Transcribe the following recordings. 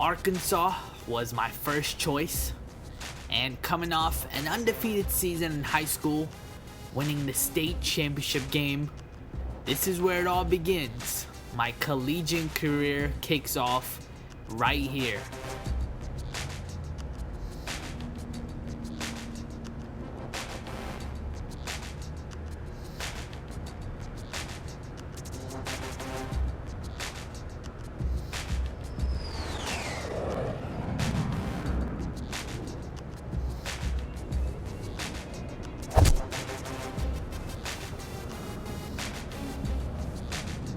Arkansas was my first choice, and coming off an undefeated season in high school, winning the state championship game, this is where it all begins. My collegiate career kicks off right here.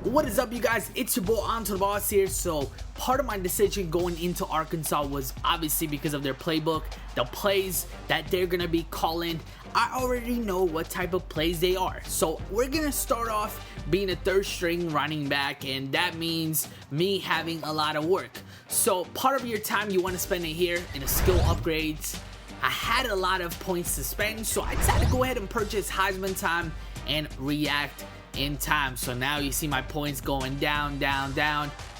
What is up, you guys? It's your boy AntoDaBoss here. So part of my decision going into Arkansas was obviously because of their playbook, the plays that they're gonna be calling. I already know what type of plays they are. So we're gonna start off being a third string running back, and that means me having a lot of work. So part of your time you want to spend it here in the skill upgrades. I had a lot of points to spend, so I decided to go ahead and purchase Heisman time and react in time. So now you see my points going down.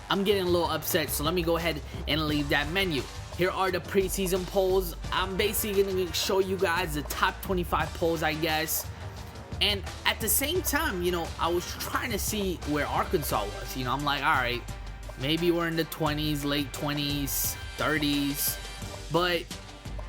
I'm getting a little upset, so let me go ahead and leave that menu. Here are the preseason polls. I'm basically going to show you guys the top 25 polls, I guess. And at the same time, I was trying to see where Arkansas was. I'm like, all right, maybe we're in the 20s, late 20s, 30s. But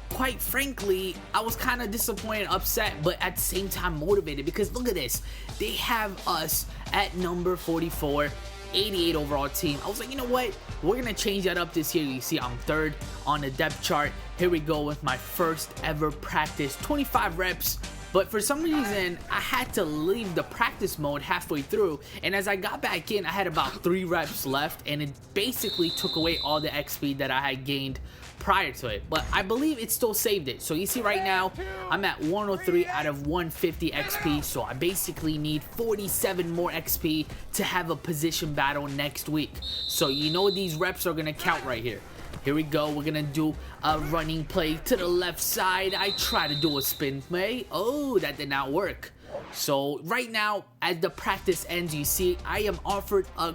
quite frankly, I was kind of disappointed, upset, but at the same time motivated, because look at this. They have us at number 44, 88 overall team. I was like, you know what? We're going to change that up this year. You see, I'm third on the depth chart. Here we go with my first ever practice, 25 reps. But for some reason, I had to leave the practice mode halfway through. And as I got back in, I had about 3 reps left. And it basically took away all the XP that I had gained prior to it. But I believe it still saved it. So you see right now, I'm at 103 out of 150 XP. So I basically need 47 more XP to have a position battle next week. So these reps are going to count right here. Here we go. We're going to do a running play to the left side. I try to do a spin play. Oh, that did not work. So right now, as the practice ends, you see I am offered a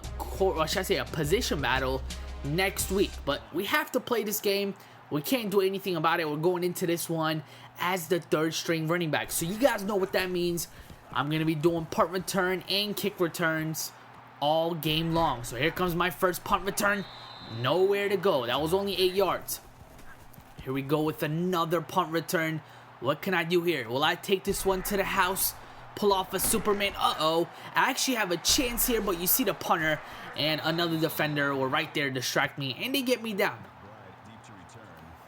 position battle next week. But we have to play this game. We can't do anything about it. We're going into this one as the third string running back. So you guys know what that means. I'm going to be doing punt return and kick returns all game long. So here comes my first punt return. Nowhere to go. That was only 8 yards. Here we go with another punt return. What can I do here? Will I take this one to the house? Pull off a Superman? Uh-oh. I actually have a chance here, but you see the punter and another defender were right there to distract me, and they get me down.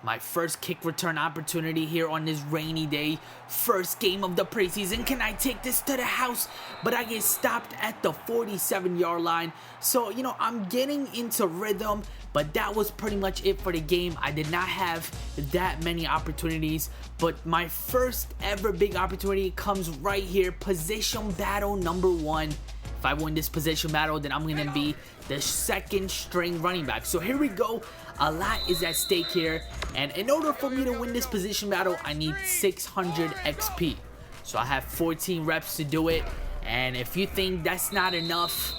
My first kick return opportunity here on this rainy day. First game of the preseason. Can I take this to the house? But I get stopped at the 47-yard line. So, I'm getting into rhythm. But that was pretty much it for the game. I did not have that many opportunities. But my first ever big opportunity comes right here. Position battle number 1. If I win this position battle, then I'm going to be the second string running back. So here we go. A lot is at stake here. And in order for me to win this position battle, I need 600 XP. So I have 14 reps to do it. And if you think that's not enough,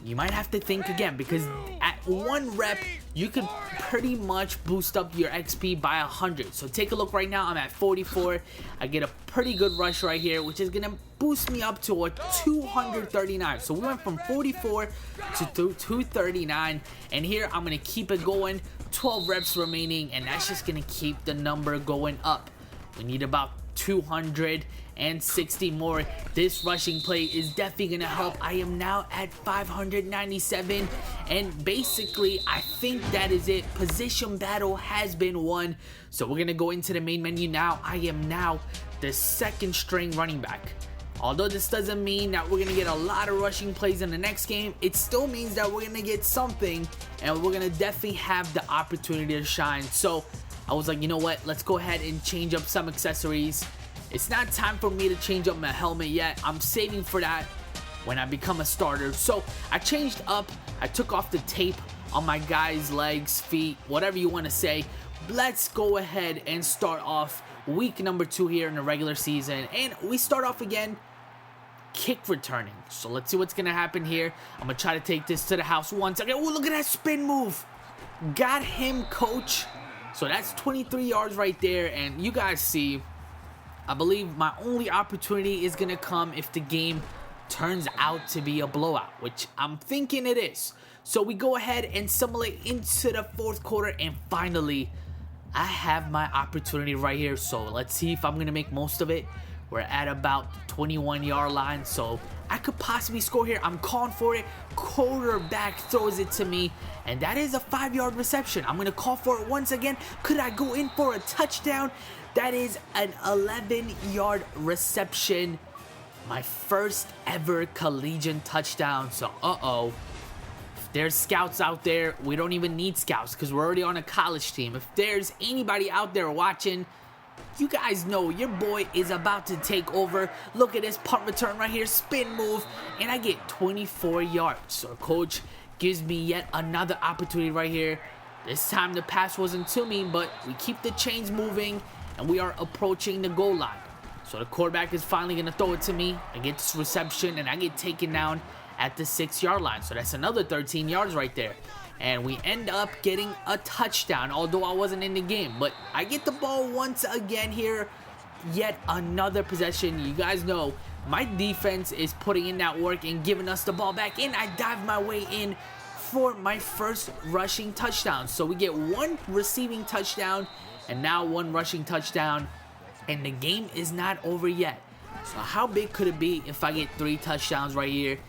you might have to think again, because at 1 rep, you could pretty much boost up your XP by 100. So take a look right now. I'm at 44. I get a pretty good rush right here, which is going to boost me up to a 239. So we went from 44 to 239. And here I'm going to keep it going. 12 reps remaining, and that's just going to keep the number going up. We need about 260 more. This rushing play is definitely gonna help. I am now at 597, and basically I think that is it. Position battle has been won. So we're gonna go into the main menu now. I am now the second string running back. Although this doesn't mean that we're gonna get a lot of rushing plays in the next game, it still means that we're gonna get something, and we're gonna definitely have the opportunity to shine. So I was like, you know what, let's go ahead and change up some accessories. It's not time for me to change up my helmet yet. I'm saving for that when I become a starter. So I changed up. I took off the tape on my guys' legs, feet, whatever you want to say. Let's go ahead and start off week number 2 here in the regular season. And we start off again kick returning. So let's see what's going to happen here. I'm going to try to take this to the house once again. Oh, look at that spin move. Got him, coach. So that's 23 yards right there. And you guys see, I believe my only opportunity is going to come if the game turns out to be a blowout, which I'm thinking it is. So we go ahead and simulate into the fourth quarter, and finally I have my opportunity right here. So let's see if I'm going to make most of it. We're at about the 21-yard line, so I could possibly score here. I'm calling for it. Quarterback throws it to me, and that is a 5-yard reception. I'm going to call for it once again. Could I go in for a touchdown? That is an 11-yard reception. My first ever collegiate touchdown. So, if there's scouts out there, we don't even need scouts because we're already on a college team. If there's anybody out there watching, you guys know your boy is about to take over. Look at this punt return right here, spin move, and I get 24 yards. So coach gives me yet another opportunity right here. This time the pass wasn't to me, but we keep the chains moving, and we are approaching the goal line. So the quarterback is finally going to throw it to me. I get this reception, and I get taken down at the 6-yard line. So that's another 13 yards right there. And we end up getting a touchdown, although I wasn't in the game. But I get the ball once again here. Yet another possession. You guys know my defense is putting in that work and giving us the ball back. And I dive my way in for my first rushing touchdown. So we get one receiving touchdown and now one rushing touchdown. And the game is not over yet. So how big could it be if I get 3 touchdowns right here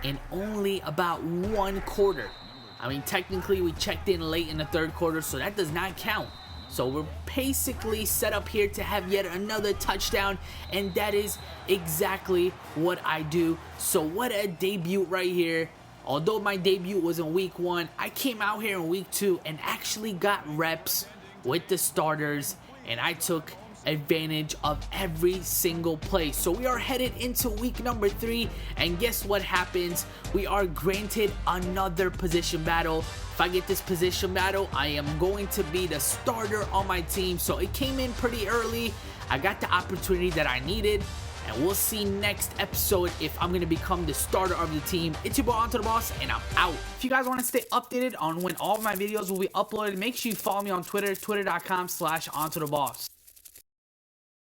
in only about 1 quarter? I mean, technically, we checked in late in the 3rd quarter, so that does not count. So we're basically set up here to have yet another touchdown, and that is exactly what I do. So what a debut right here. Although my debut was in week 1, I came out here in week 2 and actually got reps with the starters, and I took advantage of every single play. So we are headed into week number 3, and guess what happens? We are granted another position battle. If I get this position battle, I am going to be the starter on my team. So it came in pretty early. I got the opportunity that I needed, and we'll see next episode if I'm going to become the starter of the team. It's your boy AntoDaBoss, and I'm out. If you guys want to stay updated on when all of my videos will be uploaded, make sure you follow me on Twitter, twitter.com/AntoDaBoss.